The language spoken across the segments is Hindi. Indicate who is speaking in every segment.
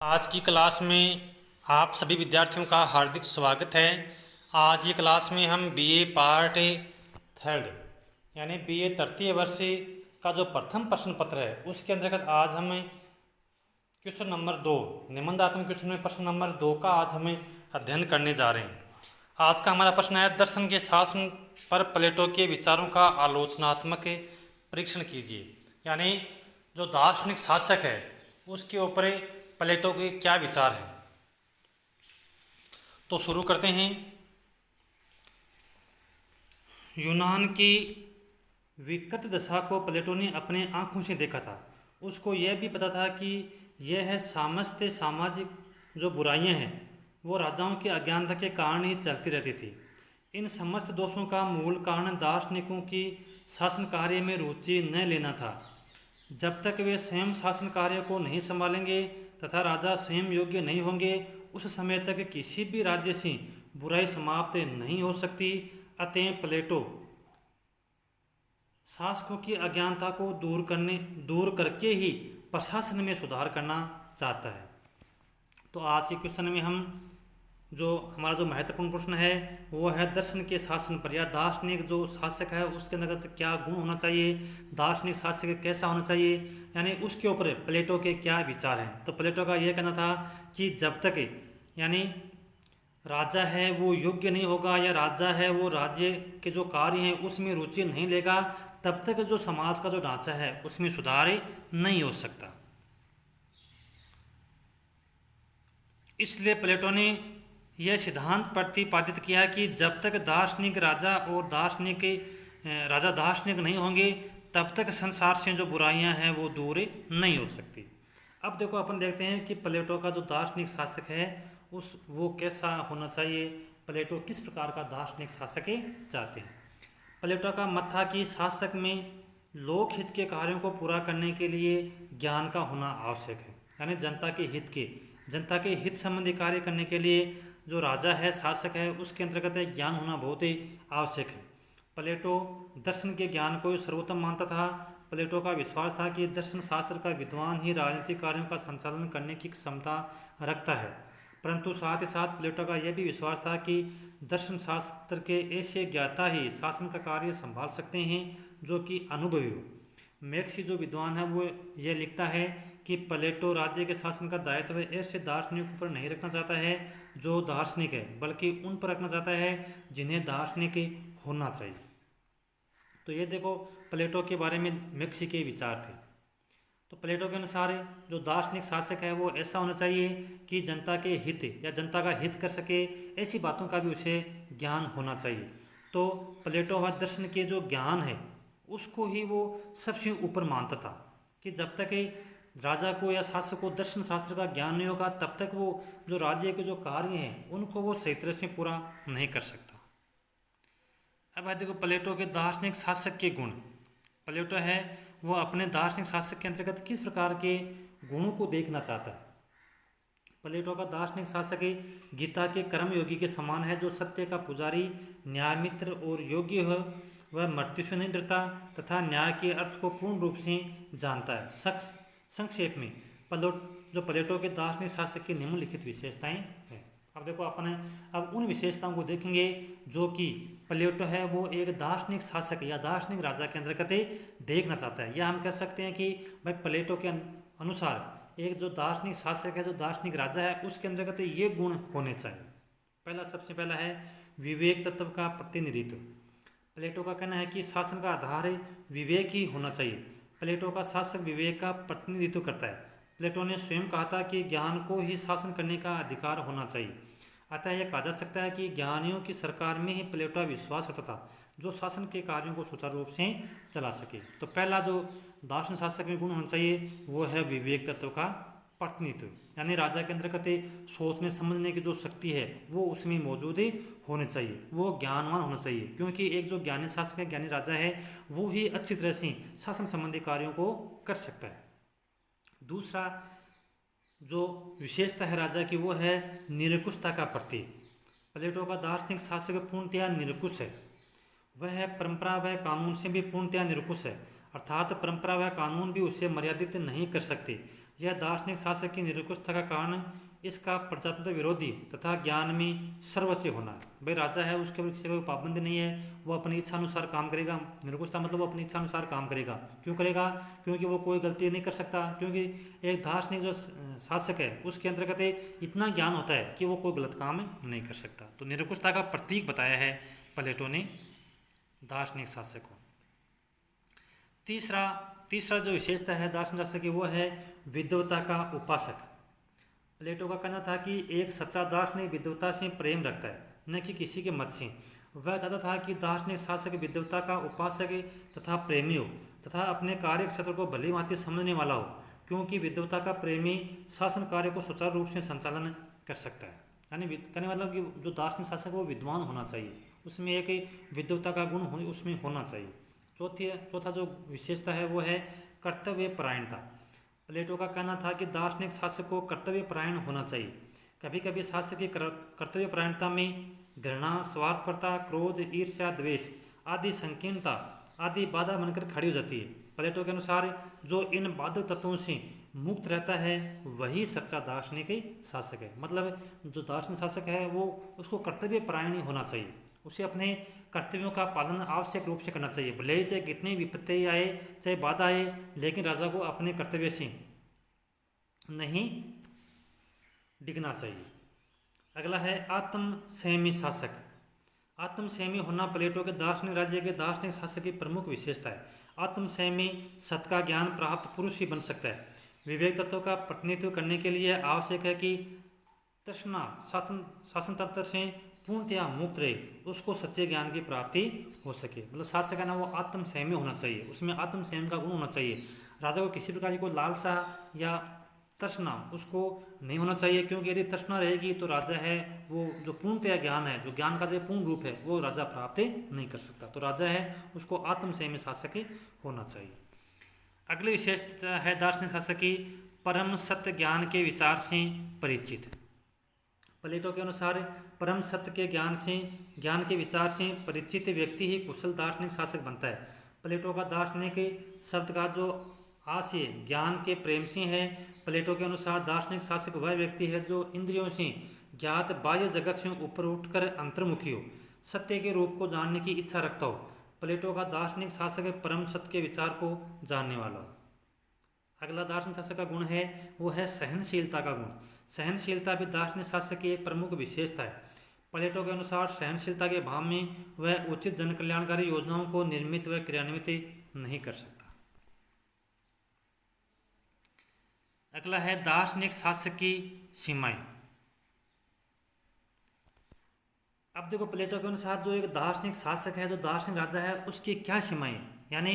Speaker 1: आज की क्लास में आप सभी विद्यार्थियों का हार्दिक स्वागत है। आज की क्लास में हम बीए पार्ट थर्ड यानी बीए तृतीय वर्ष का जो प्रथम प्रश्न पत्र है उसके अंतर्गत आज हम क्वेश्चन नंबर 2 निबंधात्मक क्वेश्चन में प्रश्न नंबर 2 का आज हमें अध्ययन करने जा रहे हैं। आज का हमारा प्रश्न है, दर्शन के शासन पर प्लेटो के विचारों का आलोचनात्मक परीक्षण कीजिए। यानी जो दार्शनिक शासक है उसके ऊपर प्लेटो के क्या विचार हैं। तो शुरू करते हैं। यूनान की विकृत दशा को प्लेटो ने अपने आंखों से देखा था। उसको यह भी पता था कि यह समस्त सामाजिक जो बुराइयां हैं वो राजाओं की अज्ञानता के कारण ही चलती रहती थी। इन समस्त दोषों का मूल कारण दार्शनिकों की शासन कार्य में रुचि न लेना था। जब तक वे स्वयं शासन कार्य को नहीं संभालेंगे तथा राजा स्वयं योग्य नहीं होंगे उस समय तक किसी भी राज्य से बुराई समाप्त नहीं हो सकती। अतः प्लेटो शासकों की अज्ञानता को दूर करके ही प्रशासन में सुधार करना चाहता है। तो आज के क्वेश्चन में हम हमारा जो महत्वपूर्ण प्रश्न है वो है दर्शन के शासन पर या दार्शनिक जो शासक है उसके अंतर्गत क्या गुण होना चाहिए, दार्शनिक शासक कैसा होना चाहिए, यानी उसके ऊपर प्लेटो के क्या विचार हैं। तो प्लेटो का यह कहना था कि जब तक यानी राजा है वो योग्य नहीं होगा या राजा है वो राज्य के जो कार्य हैं उसमें रुचि नहीं लेगा तब तक जो समाज का जो ढांचा है उसमें सुधार नहीं हो सकता। इसलिए प्लेटो ने यह सिद्धांत प्रतिपादित किया कि जब तक दार्शनिक राजा दार्शनिक नहीं होंगे तब तक संसार से जो बुराइयां हैं वो दूर नहीं हो सकती। अब देखो अपन देखते हैं कि प्लेटो का जो दार्शनिक शासक है वो कैसा होना चाहिए, प्लेटो किस प्रकार का दार्शनिक शासक चाहते हैं। प्लेटो का मत था कि शासक में लोक हित के कार्यों को पूरा करने के लिए ज्ञान का होना आवश्यक है। यानी जनता के हित संबंधी कार्य करने के लिए जो राजा है शासक है उसके अंतर्गत ज्ञान होना बहुत ही आवश्यक है। प्लेटो दर्शन के ज्ञान को सर्वोत्तम मानता था। प्लेटो का विश्वास था कि दर्शन शास्त्र का विद्वान ही राजनीतिक कार्यों का संचालन करने की क्षमता रखता है, परंतु साथ ही साथ प्लेटो का यह भी विश्वास था कि दर्शन शास्त्र के ऐसे ज्ञाता ही शासन का कार्य संभाल सकते हैं जो कि अनुभवी हो। मैक्सी जो विद्वान है वो यह लिखता है कि प्लेटो राज्य के शासन का दायित्व ऐसे दार्शनिकों पर नहीं रखना चाहता है जो दार्शनिक है, बल्कि उन पर रखना चाहता है जिन्हें दार्शनिक होना चाहिए। तो ये देखो प्लेटो के बारे में मैक्सी के विचार थे। तो प्लेटो के अनुसार जो दार्शनिक शासक है वो ऐसा होना चाहिए कि जनता के हित या जनता का हित कर सके, ऐसी बातों का भी उसे ज्ञान होना चाहिए। तो प्लेटो व दर्शन के जो ज्ञान है उसको ही वो सबसे ऊपर मानता था कि जब तक राजा को या शासक को दर्शन शास्त्र का ज्ञान नहीं होगा तब तक वो जो राज्य के जो कार्य हैं उनको वो सही तरह से पूरा नहीं कर सकता। अब देखो प्लेटो के दार्शनिक शासक के गुण। प्लेटो है वो अपने दार्शनिक शासक के अंतर्गत किस प्रकार के गुणों को देखना चाहता है। प्लेटो का दार्शनिक शासक गीता के कर्मयोगी के समान है, जो सत्य का पुजारी, न्यायमित्र और योग्य हो। वह मृत्यु से नहीं डरता तथा न्याय के अर्थ को पूर्ण रूप से जानता है। संक्षेप में प्लेटो के दार्शनिक शासक की निम्नलिखित विशेषताएं हैं। अब देखो अपन अब उन विशेषताओं को देखेंगे जो कि प्लेटो है वो एक दार्शनिक शासक या दार्शनिक राजा के अंतर्गत देखना चाहता है। या हम कह सकते हैं कि भाई प्लेटो के अनुसार एक जो दार्शनिक शासक है, जो दार्शनिक राजा है, उसके अंतर्गत ये गुण होने चाहिए। सबसे पहला है विवेक तत्व का प्रतिनिधित्व। प्लेटो का कहना है कि शासन का आधार विवेक ही होना चाहिए। प्लेटो का शासक विवेक का प्रतिनिधित्व करता है। प्लेटो ने स्वयं कहा था कि ज्ञान को ही शासन करने का अधिकार होना चाहिए। अतः यह कहा जा सकता है कि ज्ञानियों की सरकार में ही प्लेटो का विश्वास करता था जो शासन के कार्यों को सुचारू रूप से चला सके। तो पहला जो दार्शन शासक में गुण होना चाहिए वो है विवेक तत्व का प्रतिनिधित्व। यानी राजा के अंतर्गत सोचने समझने की जो शक्ति है वो उसमें मौजूद होनी चाहिए, वो ज्ञानवान होना चाहिए, क्योंकि एक जो ज्ञानी शासक है, ज्ञानी राजा है, वो ही अच्छी तरह से शासन संबंधी कार्यों को कर सकता है। दूसरा जो विशेषता है राजा की वो है निरंकुशता का प्रतीक। प्लेटो का दार्शनिक शासक पूर्णतया निरंकुश है। वह परंपरा व कानून से भी पूर्णतया निरंकुश है, अर्थात परंपरा व कानून भी उसे मर्यादित नहीं कर सकते। यह दार्शनिक शासक की निरंकुशता का कारण इसका प्रजातंत्र विरोधी तथा ज्ञान में सर्वोच्च होना है। भाई राजा है, उसके ऊपर किसी को पाबंदी नहीं है, वो अपनी इच्छा अनुसार काम करेगा। निरंकुशता मतलब वो अपनी इच्छा अनुसार काम करेगा। क्यों करेगा? क्योंकि वो कोई गलती नहीं कर सकता, क्योंकि एक दार्शनिक जो शासक है उसके अंतर्गत इतना ज्ञान होता है कि वो कोई गलत काम नहीं कर सकता। तो निरंकुशता का प्रतीक बताया है प्लेटो ने दार्शनिक शासक को। तीसरा जो विशेषता है दार्शनिक शासक की वो है विद्वता का उपासक। प्लेटो का कहना था कि एक सच्चा दार्शनिक विद्वता से प्रेम रखता है, न कि किसी के मत से। वह चाहता था कि दार्शनिक शासक विद्वता का उपासक तथा प्रेमी हो तथा अपने कार्य क्षेत्र को भली भांति समझने वाला हो, क्योंकि विद्वता का प्रेमी शासन कार्य को सुचारू रूप से संचालन कर सकता है। यानी कहने मतलब कि जो दार्शनिक शासक है वो विद्वान होना चाहिए, उसमें एक विद्वता का गुण उसमें होना चाहिए। चौथा जो विशेषता है वो है कर्तव्य परायणता। प्लेटो का कहना था कि दार्शनिक शासक को कर्तव्य परायण होना चाहिए। कभी कभी शासक की कर्तव्य परायणता में घृणा, स्वार्थपरता, क्रोध, ईर्ष्या, द्वेष आदि संकीर्णता आदि बाधा बनकर खड़ी हो जाती है। प्लेटो के अनुसार जो इन बाधक तत्वों से मुक्त रहता है वही सच्चा दार्शनिक शासक है। मतलब जो दार्शनिक शासक है वो उसको कर्तव्य परायण ही होना चाहिए, उसे अपने कर्तव्यों का पालन आवश्यक रूप से करना चाहिए। भले ही चाहे कितनी विपत्ति आए, चाहे बाधा आए, लेकिन राजा को अपने कर्तव्य से नहीं डिगना चाहिए। अगला है आत्मसंयमी शासक। आत्मसंयमी होना प्लेटो के दार्शनिक राज्य के दार्शनिक शासक की प्रमुख विशेषता है। आत्मसंयमी सत्य का ज्ञान प्राप्त पुरुष ही बन सकता है। विवेक तत्व का प्रतिनिधित्व करने के लिए आवश्यक है कि तृष्णा शासन तंत्र से पूर्णतया मुक्त रहे, उसको सच्चे ज्ञान की प्राप्ति हो सके। मतलब शासक है ना वो आत्मसंयमी होना चाहिए, उसमें आत्मसंयम का गुण होना चाहिए। राजा को किसी प्रकार की कोई लालसा या तृष्णा उसको नहीं होना चाहिए, क्योंकि यदि तृष्णा रहेगी तो राजा है वो जो पूर्णतया ज्ञान है, जो ज्ञान का जो पूर्ण रूप है वो राजा प्राप्त नहीं कर सकता। तो राजा है उसको आत्मसंयमी शासक होना चाहिए। अगली विशेषता है दार्शनिक शासक की परम सत्य ज्ञान के विचार से परिचित। प्लेटो के अनुसार परम सत्य के ज्ञान के विचार से परिचित व्यक्ति ही कुशल दार्शनिक शासक बनता है। प्लेटो का दार्शनिक शब्द का जो आशय ज्ञान के प्रेम से है। प्लेटो के अनुसार दार्शनिक शासक वह व्यक्ति है जो इंद्रियों से ज्ञात बाह्य जगत से ऊपर उठकर अंतर्मुखी हो, सत्य के रूप को जानने की इच्छा रखता हो। प्लेटो का दार्शनिक शासक परम सत्य के विचार को जानने वाला हो। अगला दार्शनिक शासक का गुण है वो है सहनशीलता का गुण। सहनशीलता भी दार्शनिक शासक की एक प्रमुख विशेषता है। प्लेटो के अनुसार सहनशीलता के अभाव में वह उचित जन कल्याणकारी योजनाओं को निर्मित व क्रियान्वित नहीं कर सकता। अगला है दार्शनिक शासक की सीमाएं। अब देखो प्लेटो के अनुसार जो एक दार्शनिक शासक है, जो दार्शनिक राजा है, उसकी क्या सीमाएं, यानी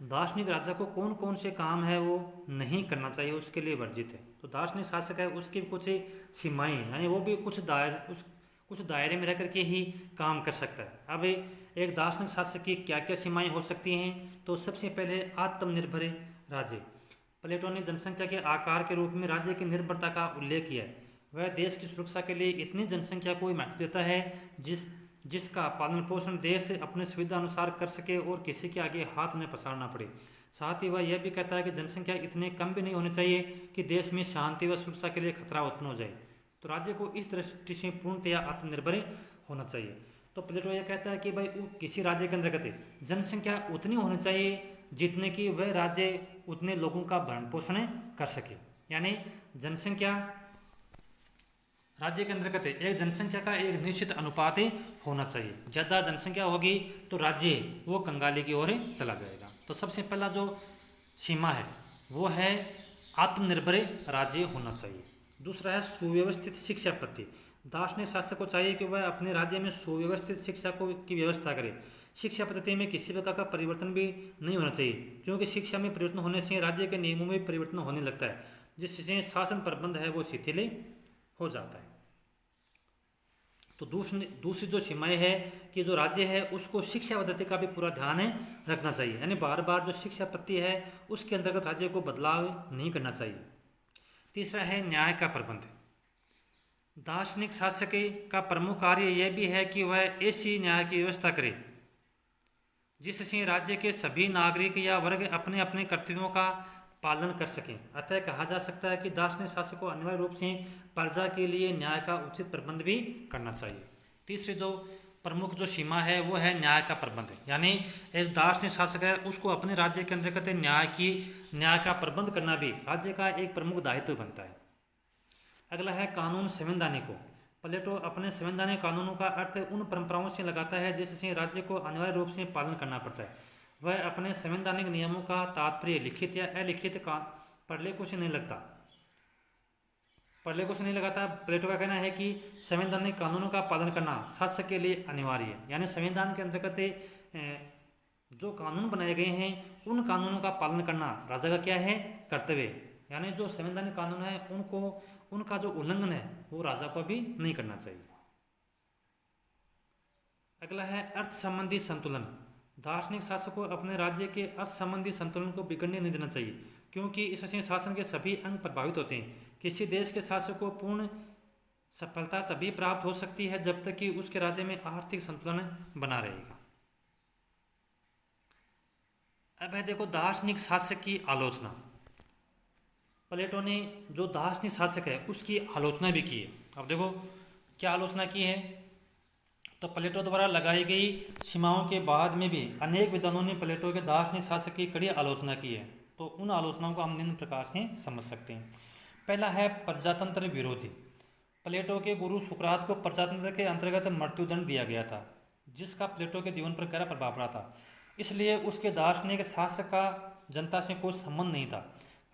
Speaker 1: दार्शनिक राजा को कौन कौन से काम है वो नहीं करना चाहिए, उसके लिए वर्जित है। तो दार्शनिक शासक है उसकी कुछ सीमाएं, यानी वो भी कुछ दायरे में रह करके ही काम कर सकता है। अब एक दार्शनिक शासक की क्या क्या सीमाएं हो सकती हैं? तो सबसे पहले आत्मनिर्भर राज्य। प्लेटो ने जनसंख्या के आकार के रूप में राज्य की निर्भरता का उल्लेख किया है। वह देश की सुरक्षा के लिए इतनी जनसंख्या को महत्व देता है जिसका पालन पोषण देश अपने सुविधा अनुसार कर सके और किसी के आगे हाथ न पसारना पड़े। साथ ही वह यह भी कहता है कि जनसंख्या इतने कम भी नहीं होनी चाहिए कि देश में शांति व सुरक्षा के लिए खतरा उत्पन्न हो जाए। तो राज्य को इस दृष्टि से पूर्णतया आत्मनिर्भर होना चाहिए। तो प्लेटो यह कहता है कि भाई किसी राज्य के अंतर्गत जनसंख्या उतनी होनी चाहिए जितने कि वह राज्य उतने लोगों का भरण पोषण कर सके। यानी जनसंख्या राज्य के अंतर्गत एक जनसंख्या का एक निश्चित अनुपात होना चाहिए। ज़्यादा जनसंख्या होगी तो राज्य वो कंगाली की ओर चला जाएगा। तो सबसे पहला जो सीमा है वो है आत्मनिर्भर राज्य होना चाहिए। दूसरा है सुव्यवस्थित शिक्षा पद्धति। दार्शनिक शासक को चाहिए कि वह अपने राज्य में सुव्यवस्थित शिक्षा की व्यवस्था करे। शिक्षा पद्धति में किसी प्रकार का परिवर्तन भी नहीं होना चाहिए, क्योंकि शिक्षा में परिवर्तन होने से राज्य के नियमों में परिवर्तन होने लगता है, जिससे शासन प्रबंध है वो शिथिल हो जाता है। तो दूसरी जो सीमाएं है कि जो राज्य है उसको शिक्षा पद्धति का भी पूरा ध्यान रखना चाहिए, यानी बार बार जो शिक्षा पद्धति है उसके अंतर्गत राज्य को बदलाव नहीं करना चाहिए। तीसरा है न्याय का प्रबंध। दार्शनिक शासक का प्रमुख कार्य यह भी है कि वह ऐसी न्याय की व्यवस्था करे जिससे राज्य के सभी नागरिक या वर्ग अपने अपने कर्तव्यों का पालन कर सकें। अतः कहा जा सकता है कि दार्शनिक शासक को अनिवार्य रूप से प्रजा के लिए न्याय का उचित प्रबंध भी करना चाहिए। तीसरी जो प्रमुख जो सीमा है वो है न्याय का प्रबंध, यानी एक दार्शनिक शासक है उसको अपने राज्य के अंतर्गत न्याय का प्रबंध करना भी राज्य का एक प्रमुख दायित्व बनता है। अगला है कानून संवैधानिक। प्लेटो अपने संवैधानिक कानूनों का अर्थ उन परंपराओं से लगाता है जिससे राज्य को अनिवार्य रूप से पालन करना पड़ता है। वह अपने संवैधानिक नियमों का तात्पर्य लिखित या अलिखित का प्रलेखों से नहीं लगाता। प्लेटो का कहना है कि संवैधानिक कानूनों का पालन करना शासक के लिए अनिवार्य है, यानी संविधान के अंतर्गत जो कानून बनाए गए हैं उन कानूनों का पालन करना राजा का क्या है, कर्तव्य। यानी जो संवैधानिक कानून है उनका जो उल्लंघन है वो राजा को भी नहीं करना चाहिए। अगला है अर्थ संबंधी संतुलन। दार्शनिक शासक को अपने राज्य के अर्थ संबंधी संतुलन को बिगड़ने नहीं देना चाहिए, क्योंकि इससे शासन के सभी अंग प्रभावित होते हैं। किसी देश के शासक को पूर्ण सफलता तभी प्राप्त हो सकती है जब तक कि उसके राज्य में आर्थिक संतुलन बना रहेगा। अब है देखो दार्शनिक शासक की आलोचना। प्लेटो ने जो दार्शनिक शासक है उसकी आलोचना भी की है। अब देखो क्या आलोचना की है, तो प्लेटो द्वारा लगाई गई सीमाओं के बाद में भी अनेक विद्वानों ने प्लेटो के दार्शनिक शासक की कड़ी आलोचना की है। तो उन आलोचनाओं को हम निम्न प्रकार से समझ सकते हैं। पहला है प्रजातंत्र विरोधी। प्लेटो के गुरु सुकरात को प्रजातंत्र के अंतर्गत मृत्युदंड दिया गया था, जिसका प्लेटो के जीवन पर गहरा प्रभाव पड़ा था। इसलिए उसके दार्शनिक शासक का जनता से कोई संबंध नहीं था।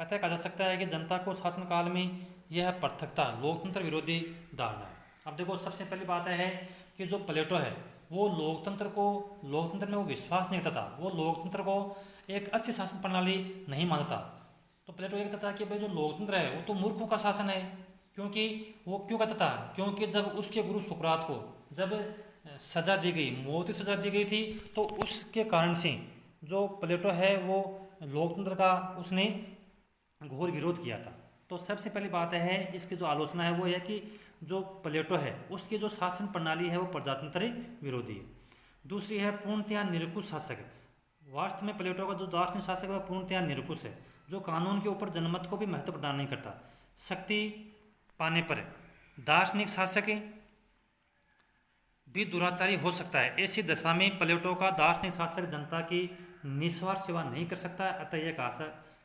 Speaker 1: अतः कहा जा सकता है कि जनता को शासनकाल में यह पृथकता लोकतंत्र विरोधी धारणा है। अब देखो सबसे पहली बात है कि जो प्लेटो है वो लोकतंत्र में वो विश्वास नहीं करता था। वो लोकतंत्र को एक अच्छी शासन प्रणाली नहीं मानता। तो प्लेटो ये कहता था कि भाई जो लोकतंत्र है वो तो मूर्खों का शासन है। क्योंकि वो क्यों कहता था, क्योंकि जब उसके गुरु सुकरात को जब सजा दी गई, मौत की सजा दी गई थी, तो उसके कारण से जो प्लेटो है वो लोकतंत्र का उसने घोर विरोध किया था। तो सबसे पहली बात है इसकी जो आलोचना है वो है कि जो प्लेटो है उसकी जो शासन प्रणाली है वो प्रजातंत्र विरोधी है। दूसरी है पूर्णतया निरंकुश शासक। वास्तव में प्लेटो का जो दार्शनिक शासक है वह पूर्णतया निरंकुश है, जो कानून के ऊपर जनमत को भी महत्व प्रदान नहीं करता। शक्ति पाने पर दार्शनिक शासक भी दुराचारी हो सकता है। ऐसी दशा में प्लेटो का दार्शनिक शासक जनता की निस्वार्थ सेवा नहीं कर सकता। अतः यह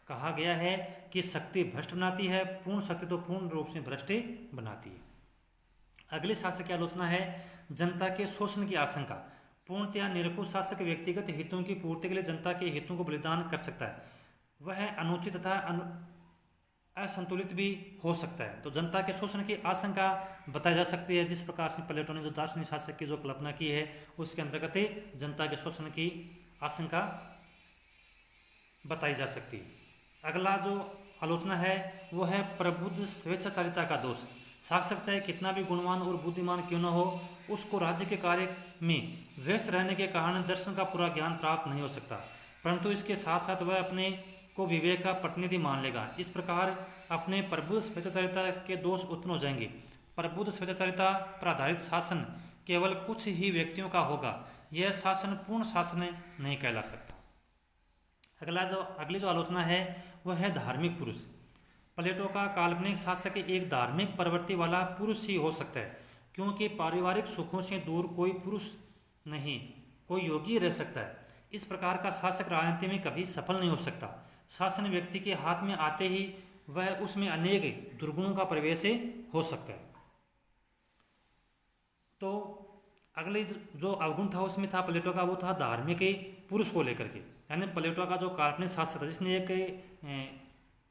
Speaker 1: कहा गया है कि शक्ति भ्रष्ट बनाती है, पूर्ण शक्ति तो पूर्ण रूप से भ्रष्ट बनाती है। अगले शासक की आलोचना है जनता के शोषण की आशंका। पूर्णतया निरंकुश शासक व्यक्तिगत हितों की पूर्ति के लिए जनता के हितों को बलिदान कर सकता है। वह अनुचित तथा असंतुलित भी हो सकता है। तो जनता के शोषण की आशंका बताई जा सकती है। जिस प्रकार से प्लेटो ने जो दार्शनिक शासक की जो कल्पना की है उसके अंतर्गत जनता के शोषण की आशंका बताई जा सकती है। अगला जो आलोचना है वो है प्रबुद्ध स्वेच्छाचारिता का दोष। शासक चाहे कितना भी गुणवान और बुद्धिमान क्यों न हो, उसको राज्य के कार्य में व्यस्त रहने के कारण दर्शन का पूरा ज्ञान प्राप्त नहीं हो सकता, परंतु इसके साथ साथ वह अपने को विवेक का प्रतिनिधि मान लेगा। इस प्रकार अपने प्रबुद्ध स्वेच्छाचारिता के दोष उत्पन्न हो जाएंगे। प्रबुद्ध स्वेच्छाचारिता पर आधारित शासन केवल कुछ ही व्यक्तियों का होगा। यह शासन पूर्ण शासन नहीं कहला सकता। अगली जो आलोचना है वह है धार्मिक पुरुष। प्लेटो का काल्पनिक शासक एक धार्मिक प्रवृत्ति वाला पुरुष ही हो सकता है, क्योंकि पारिवारिक सुखों से दूर कोई पुरुष नहीं, कोई योगी रह सकता है। इस प्रकार का शासक राजनीति में कभी सफल नहीं हो सकता। शासन व्यक्ति के हाथ में आते ही वह उसमें अनेक दुर्गुणों का प्रवेश हो सकता है। तो अगले जो अवगुण था उसमें था प्लेटो का, वो था धार्मिक पुरुष को लेकर के। यानी प्लेटो का जो काल्पनिक शासक था जिसने एक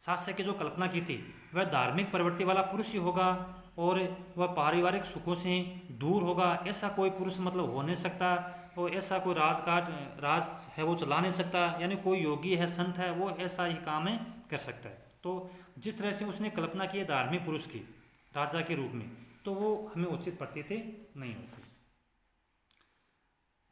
Speaker 1: शासक की जो कल्पना की थी वह धार्मिक प्रवृत्ति वाला पुरुष ही होगा और वह पारिवारिक सुखों से दूर होगा। ऐसा कोई पुरुष मतलब हो नहीं सकता, और ऐसा कोई राज है वो चला नहीं सकता। यानी कोई योगी है, संत है, वो ऐसा ही काम है कर सकता है। तो जिस तरह से उसने कल्पना की है धार्मिक पुरुष की राजा के रूप में, तो वो हमें उचित प्रतीत नहीं होती।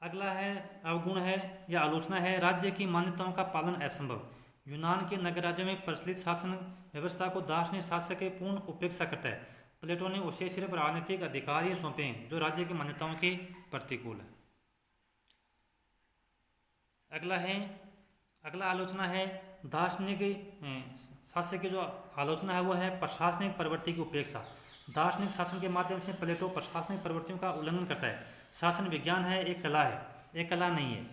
Speaker 1: अगला है अवगुण है या आलोचना है राज्य की मान्यताओं का पालन असंभव। यूनान के नगर राज्यों में प्रचलित शासन व्यवस्था को दार्शनिक शासक के पूर्ण उपेक्षा करता है। प्लेटो ने उसे सिर्फ राजनीतिक अधिकार ही सौंपे हैं जो राज्य की मान्यताओं के प्रतिकूल है। अगला आलोचना है दार्शनिक शासक की जो आलोचना है वो है प्रशासनिक प्रवृत्ति की उपेक्षा। दार्शनिक शासन के माध्यम से प्लेटो प्रशासनिक प्रवृत्तियों का उल्लंघन करता है। शासन विज्ञान है, एक कला है, एक कला नहीं है।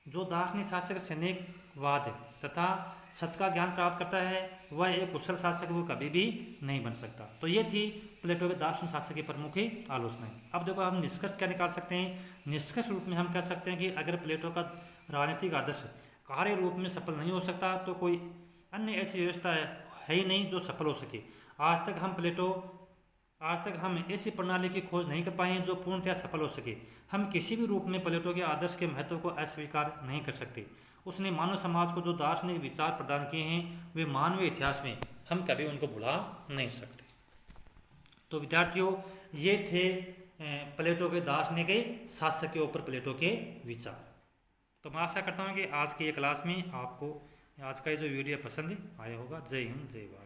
Speaker 1: जो दार्शनिक शासक सैनिकवाद तथा सत्य का ज्ञान प्राप्त करता है वह एक कुशल शासक वो कभी भी नहीं बन सकता। तो ये थी प्लेटो के दार्शनिक शासक की प्रमुख आलोचनाएं। अब देखो हम निष्कर्ष क्या निकाल सकते हैं। निष्कर्ष रूप में हम कह सकते हैं कि अगर प्लेटो का राजनीतिक आदर्श कार्य रूप में सफल नहीं हो सकता तो कोई अन्य ऐसी व्यवस्था है ही नहीं जो सफल हो सके। आज तक हम ऐसी प्रणाली की खोज नहीं कर पाए हैं जो पूर्णतया सफल हो सके। हम किसी भी रूप में प्लेटो के आदर्श के महत्व को अस्वीकार नहीं कर सकते। उसने मानव समाज को जो दार्शनिक विचार प्रदान किए हैं वे मानवीय इतिहास में हम कभी उनको भुला नहीं सकते। तो विद्यार्थियों, ये थे प्लेटो के दार्शनिक शासक के ऊपर प्लेटो के विचार। तो मैं आशा करता हूँ कि आज की ये क्लास में आपको आज का ये जो वीडियो पसंद आया होगा। जय हिंद, जय भारत।